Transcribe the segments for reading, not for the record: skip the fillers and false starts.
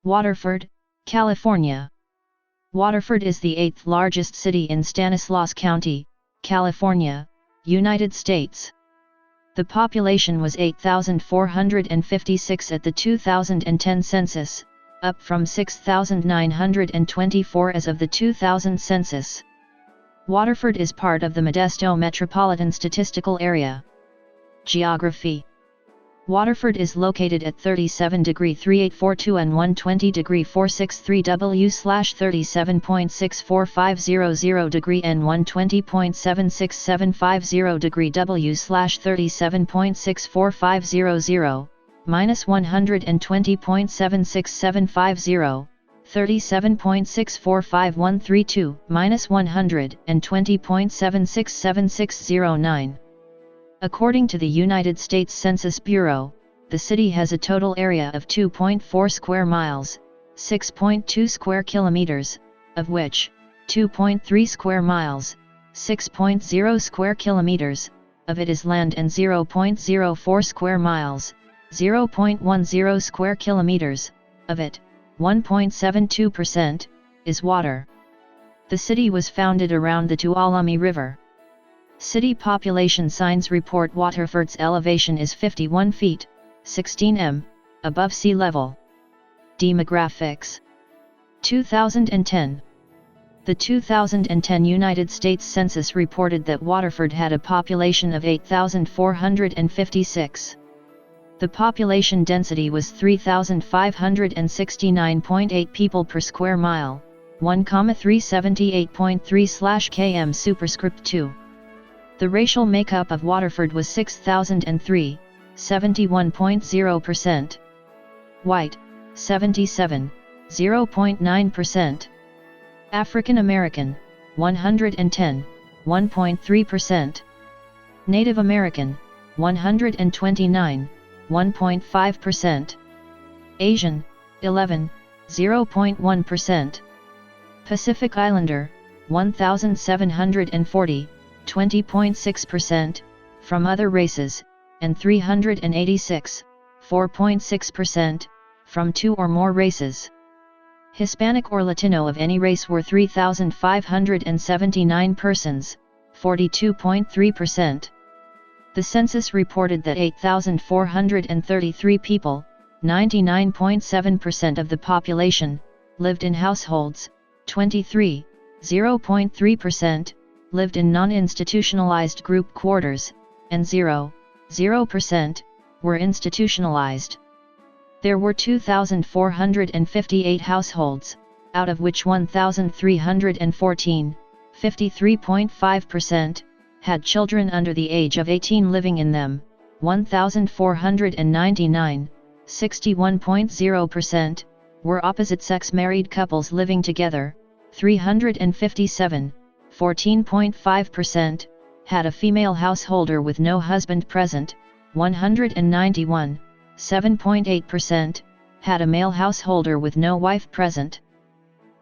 Waterford, California. Waterford is the 8th largest city in Stanislaus County, California, United States. The population was 8,456 at the 2010 census, up from 6,924 as of the 2000 census. Waterford is part of the Modesto Metropolitan Statistical Area. Geography. Waterford is located at 37°3842 and 120°463 W/37.64500° and 120.76750° W/37.64500, -120.76750, 37.64532, -120.7676009. According to the United States Census Bureau, the city has a total area of 2.4 square miles, 6.2 square kilometers, of which 2.3 square miles, 6.0 square kilometers, of it is land and 0.04 square miles, 0.10 square kilometers, of it, 1.72%, is water. The city was founded around the Tuolumne River. City population signs report Waterford's elevation is 51 feet, 16 m, above sea level. Demographics. 2010. The 2010 United States Census reported that Waterford had a population of 8,456. The population density was 3,569.8 people per square mile, 1,378.3/km superscript 2. The racial makeup of Waterford was 6,003, 71.0%. White, 77, 0.9%. African American, 110, 1.3%. Native American, 129, 1.5%. Asian, 11, 0.1%. Pacific Islander, 1,740, 20.6%, from other races, and 386, 4.6%, from 2 or more races. Hispanic or Latino of any race were 3,579 persons, 42.3%. The census reported that 8,433 people, 99.7% of the population, lived in households, 23, 0.3%, lived in non-institutionalized group quarters, and 0.0% were institutionalized. There were 2,458 households, out of which 1,314, 53.5%, had children under the age of 18 living in them, 1,499, 61.0%, were opposite-sex married couples living together, 357, 14.5%, had a female householder with no husband present, 191, 7.8%, had a male householder with no wife present.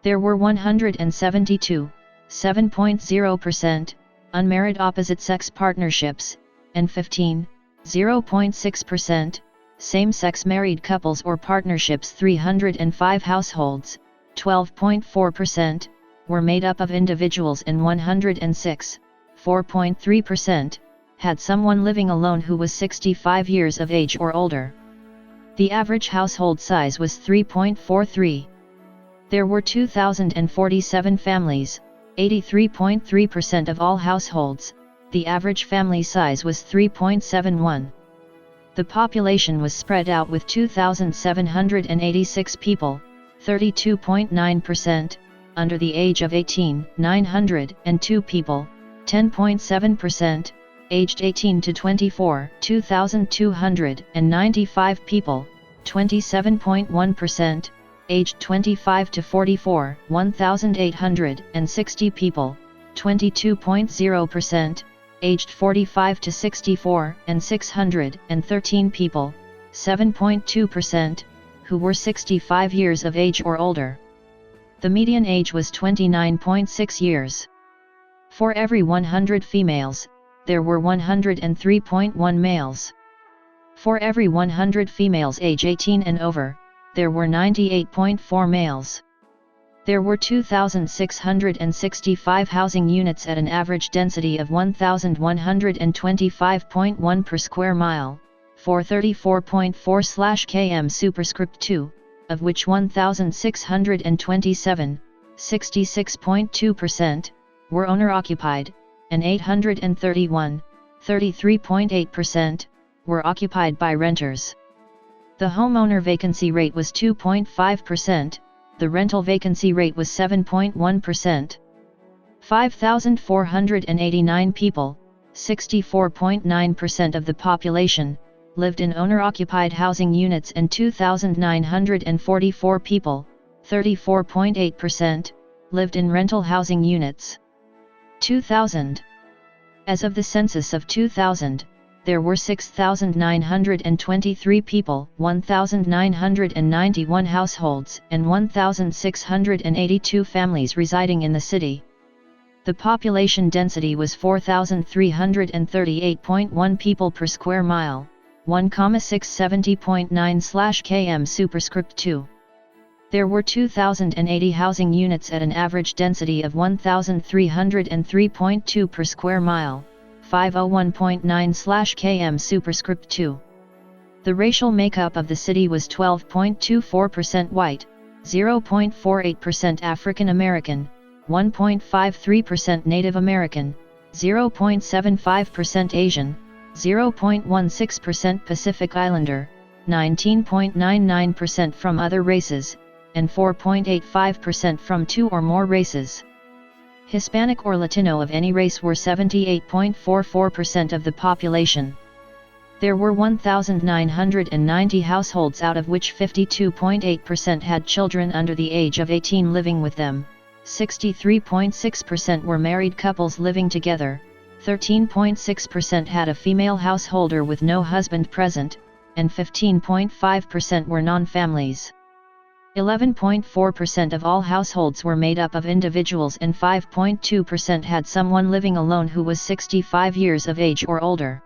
There were 172, 7.0%, unmarried opposite-sex partnerships, and 15, 0.6%, same-sex married couples or partnerships. 305 households, 12.4%, were made up of individuals, and 106, 4.3%, had someone living alone who was 65 years of age or older. The average household size was 3.43. There were 2,047 families, 83.3% of all households. The average family size was 3.71. The population was spread out with 2,786 people, 32.9%, under the age of 18, 902 people, 10.7%, aged 18 to 24, 2,295 people, 27.1%, aged 25 to 44, 1,860 people, 22.0%, aged 45 to 64, and 613 people, 7.2%, who were 65 years of age or older. The median age was 29.6 years. For every 100 females, there were 103.1 males. For every 100 females age 18 and over, there were 98.4 males. There were 2,665 housing units at an average density of 1,125.1 per square mile, 434.4 km superscript 2, of which 1,627, 66.2%, were owner-occupied, and 831, 33.8%, were occupied by renters. The homeowner vacancy rate was 2.5%, the rental vacancy rate was 7.1%. 5,489 people, 64.9% of the population, lived in owner-occupied housing units and 2,944 people, 34.8%, lived in rental housing units. 2000. As of the census of 2000, there were 6,923 people, 1,991 households, and 1,682 families residing in the city. The population density was 4,338.1 people per square mile, 1,670.9 km superscript 2. There were 2,080 housing units at an average density of 1,303.2 per square mile, 501.9 km superscript 2. The racial makeup of the city was 12.24% white, 0.48% African American, 1.53% Native American, 0.75% Asian, 0.16% Pacific Islander, 19.99% from other races, and 4.85% from two or more races. Hispanic or Latino of any race were 78.44% of the population. There were 1,990 households, out of which 52.8% had children under the age of 18 living with them, 63.6% were married couples living together, 13.6% had a female householder with no husband present, and 15.5% were non-families. 11.4% of all households were made up of individuals, and 5.2% had someone living alone who was 65 years of age or older.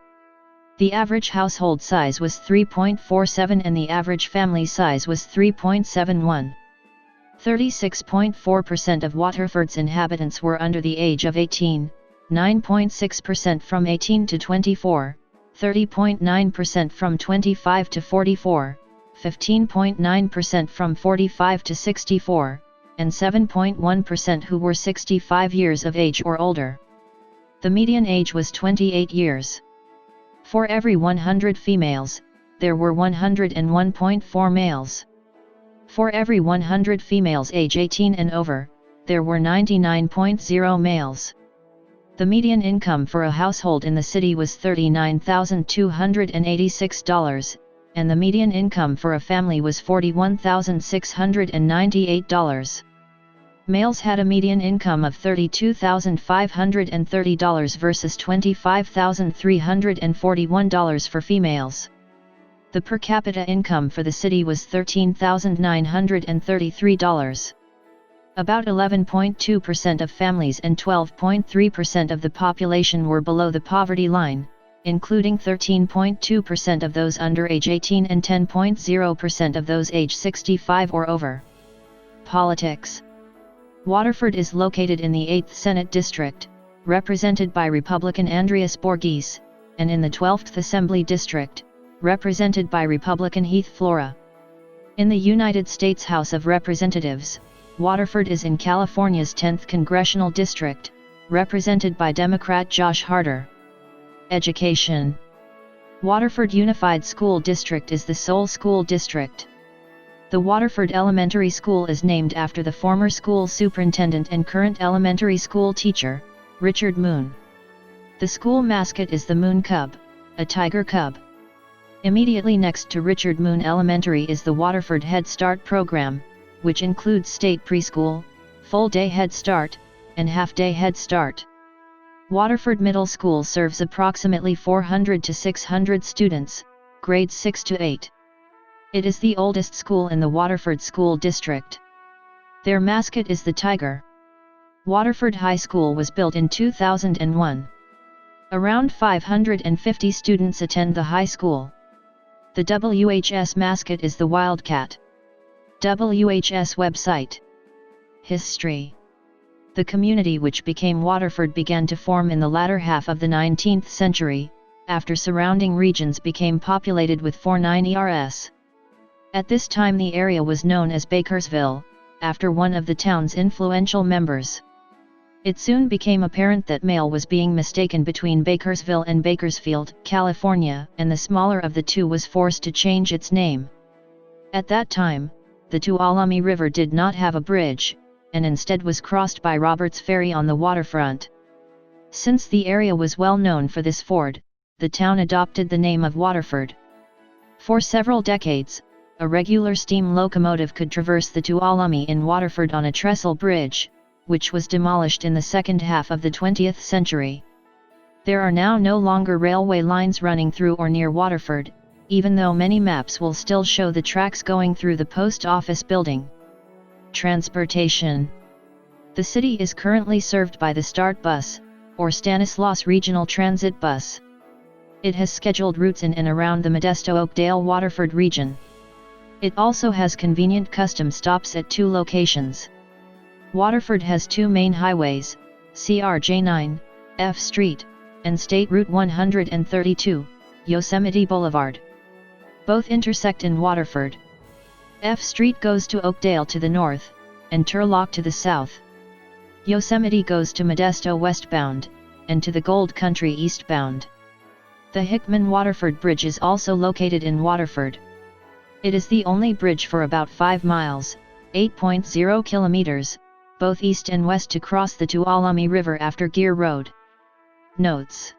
The average household size was 3.47 and the average family size was 3.71. 36.4% of Waterford's inhabitants were under the age of 18, 9.6% from 18 to 24, 30.9% from 25 to 44, 15.9% from 45 to 64, and 7.1% who were 65 years of age or older. The median age was 28 years. For every 100 females, there were 101.4 males. For every 100 females age 18 and over, there were 99.0 males. The median income for a household in the city was $39,286, and the median income for a family was $41,698. Males had a median income of $32,530 versus $25,341 for females. The per capita income for the city was $13,933. About 11.2% of families and 12.3% of the population were below the poverty line, including 13.2% of those under age 18 and 10.0% of those age 65 or over. Politics. Waterford is located in the 8th Senate District, represented by Republican Andreas Borges, and in the 12th Assembly District, represented by Republican Heath Flora. In the United States House of Representatives, Waterford is in California's 10th Congressional District, represented by Democrat Josh Harder. Education. Waterford Unified School District is the sole school district. The Waterford Elementary School is named after the former school superintendent and current elementary school teacher, Richard Moon. The school mascot is the Moon Cub, a tiger cub. Immediately next to Richard Moon Elementary is the Waterford Head Start program, which includes state preschool, full-day Head Start, and half-day Head Start. Waterford Middle School serves approximately 400 to 600 students, grades 6 to 8. It is the oldest school in the Waterford School District. Their mascot is the tiger. Waterford High School was built in 2001. Around 550 students attend the high school. The WHS mascot is the Wildcat. WHS website. History. The community which became Waterford began to form in the latter half of the 19th century, after surrounding regions became populated with 49 ERS. At this time the area was known as Bakersville, after one of the town's influential members. It soon became apparent that mail was being mistaken between Bakersville and Bakersfield, California, and the smaller of the two was forced to change its name. At that time, the Tuolumne River did not have a bridge, and instead was crossed by Roberts Ferry on the waterfront. Since the area was well known for this ford, the town adopted the name of Waterford. For several decades, a regular steam locomotive could traverse the Tuolumne in Waterford on a trestle bridge, which was demolished in the second half of the 20th century. There are now no longer railway lines running through or near Waterford, even though many maps will still show the tracks going through the post office building. Transportation. The city is currently served by the START bus, or Stanislaus Regional Transit Bus. It has scheduled routes in and around the Modesto-Oakdale-Waterford region. It also has convenient custom stops at 2 locations. Waterford has 2 main highways, CRJ 9, F Street, and State Route 132, Yosemite Boulevard. Both intersect in Waterford. F Street goes to Oakdale to the north, and Turlock to the south. Yosemite goes to Modesto westbound, and to the Gold Country eastbound. The Hickman-Waterford Bridge is also located in Waterford. It is the only bridge for about 5 miles, 8.0 kilometers, both east and west to cross the Tuolumne River after Gear Road. Notes.